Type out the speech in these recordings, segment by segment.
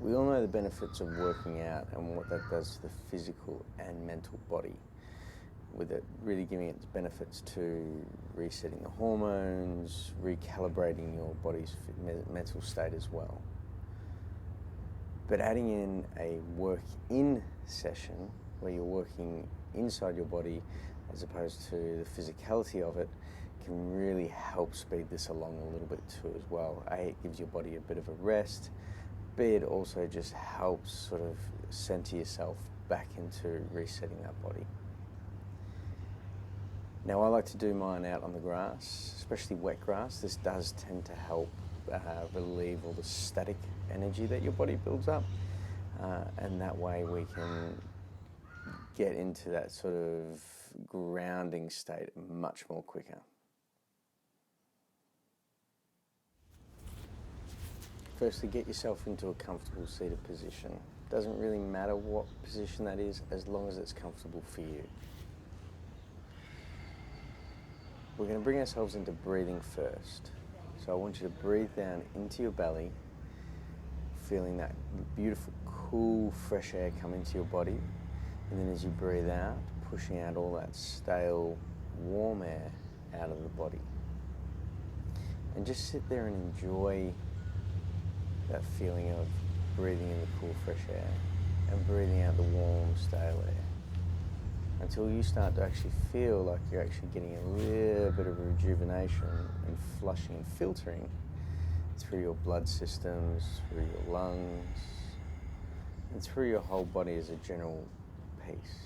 We all know the benefits of working out and what that does to the physical and mental body, with it really giving its benefits to resetting the hormones, recalibrating your body's mental state as well. But adding in a work-in session where you're working inside your body as opposed to the physicality of it can really help speed this along a little bit too as well. A, it gives your body a bit of a rest. B, it also just helps sort of center yourself back into resetting that body. Now, I like to do mine out on the grass, especially wet grass. This does tend to help relieve all the static energy that your body builds up, and that way we can get into that sort of grounding state much more quicker. Firstly, get yourself into a comfortable seated position. Doesn't really matter what position that is, as long as it's comfortable for you. We're going to bring ourselves into breathing first. So I want you to breathe down into your belly, feeling that beautiful, cool, fresh air come into your body. And then as you breathe out, pushing out all that stale, warm air out of the body. And just sit there and enjoy that feeling of breathing in the cool, fresh air and breathing out the warm, stale air, until you start to actually feel like you're actually getting a little bit of rejuvenation and flushing and filtering through your blood systems, through your lungs, and through your whole body as a general piece.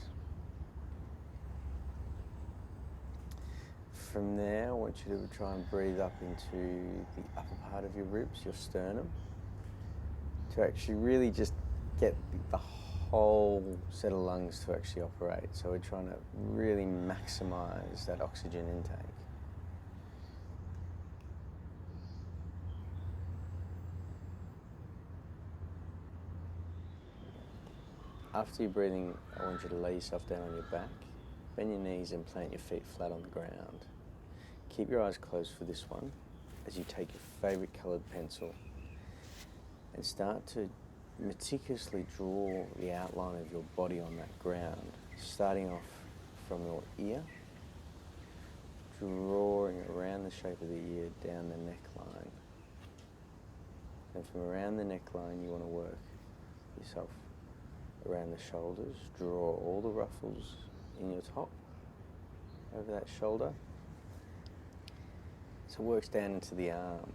From there, I want you to try and breathe up into the upper part of your ribs, your sternum, to actually really just get the whole set of lungs to actually operate. So we're trying to really maximize that oxygen intake. After you're breathing, I want you to lay yourself down on your back, bend your knees and plant your feet flat on the ground. Keep your eyes closed for this one as you take your favorite colored pencil and start to meticulously draw the outline of your body on that ground, starting off from your ear, drawing around the shape of the ear down the neckline. And from around the neckline, you want to work yourself around the shoulders, draw all the ruffles in your top, over that shoulder. So it works down into the arm.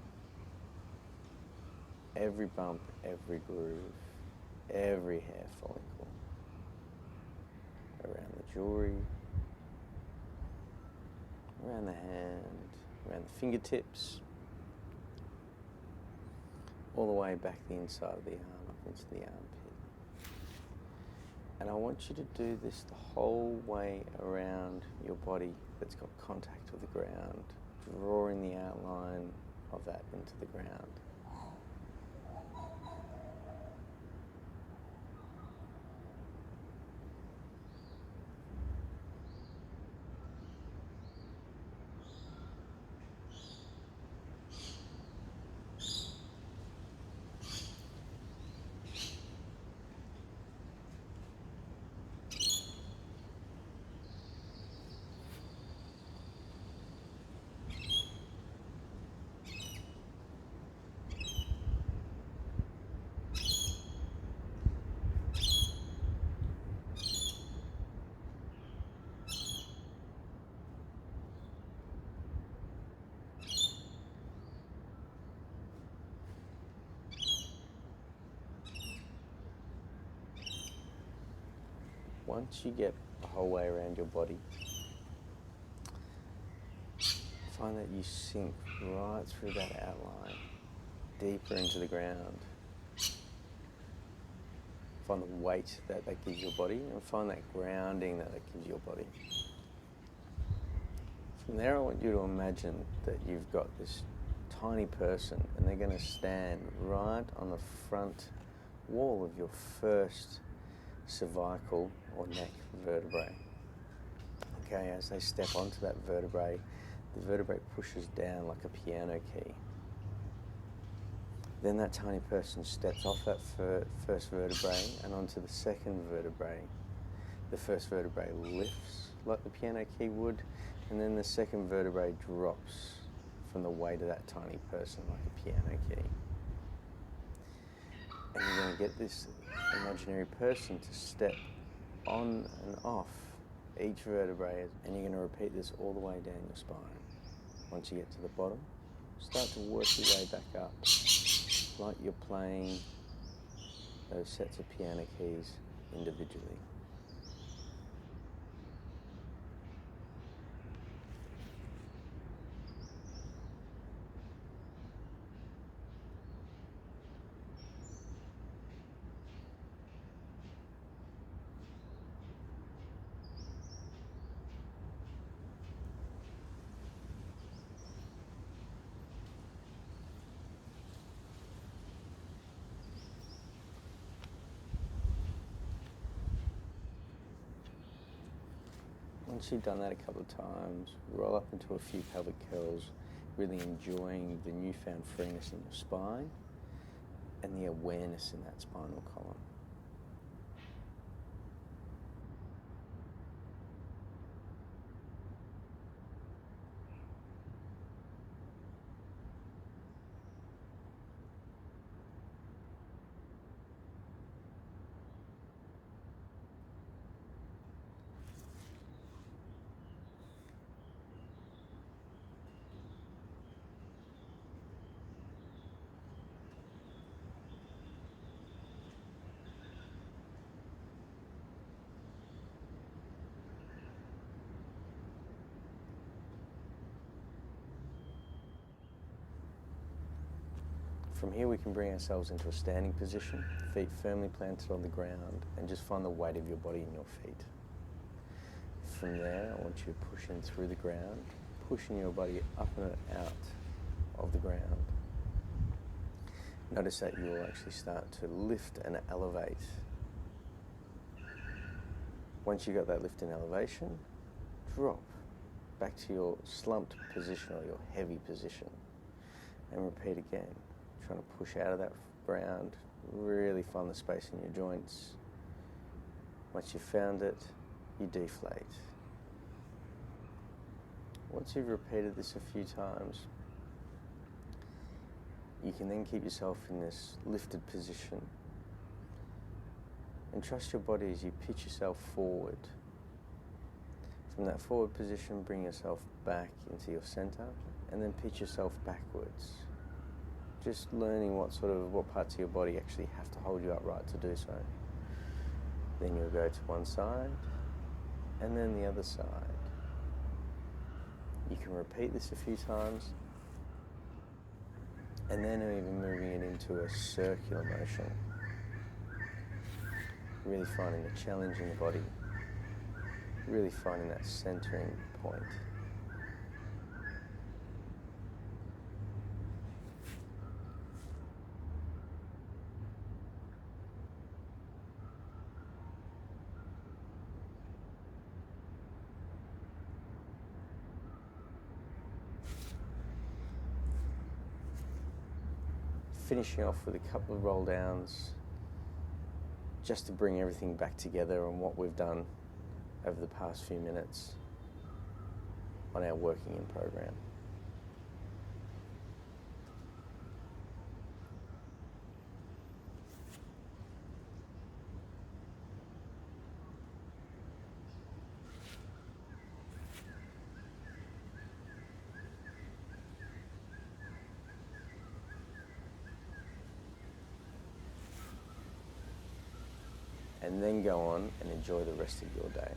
Every bump, every groove, every hair follicle, around the jewelry, around the hand, around the fingertips, all the way back the inside of the arm, up into the armpit. And I want you to do this the whole way around your body that's got contact with the ground, drawing the outline of that into the ground. Once you get the whole way around your body, find that you sink right through that outline, deeper into the ground. Find the weight that gives your body, and find that grounding that gives your body. From there, I want you to imagine that you've got this tiny person, and they're going to stand right on the front wall of your first cervical or neck vertebrae. Okay, as they step onto that vertebrae, the vertebrae pushes down like a piano key. Then that tiny person steps off that first vertebrae and onto the second vertebrae. The first vertebrae lifts like the piano key would, and then the second vertebrae drops from the weight of that tiny person like a piano key. And you're going to get this imaginary person to step on and off each vertebrae, and you're going to repeat this all the way down your spine. Once you get to the bottom, start to work your way back up, like you're playing those sets of piano keys individually. Once you've done that a couple of times, roll up into a few pelvic curls, really enjoying the newfound freeness in your spine and the awareness in that spinal column. From here we can bring ourselves into a standing position, feet firmly planted on the ground, and just find the weight of your body in your feet. From there, I want you to push in through the ground, pushing your body up and out of the ground. Notice that you will actually start to lift and elevate. Once you've got that lift and elevation, drop back to your slumped position or your heavy position, and repeat again. Trying to push out of that ground, really find the space in your joints. Once you've found it, you deflate. Once you've repeated this a few times, you can then keep yourself in this lifted position and trust your body as you pitch yourself forward. From that forward position, bring yourself back into your center and then pitch yourself backwards. Just learning what parts of your body actually have to hold you upright to do so. Then you'll go to one side and then the other side. You can repeat this a few times and then even moving it into a circular motion. Really finding the challenge in the body, really finding that centering point. Finishing off with a couple of roll downs just to bring everything back together on what we've done over the past few minutes on our working in program. And then go on and enjoy the rest of your day.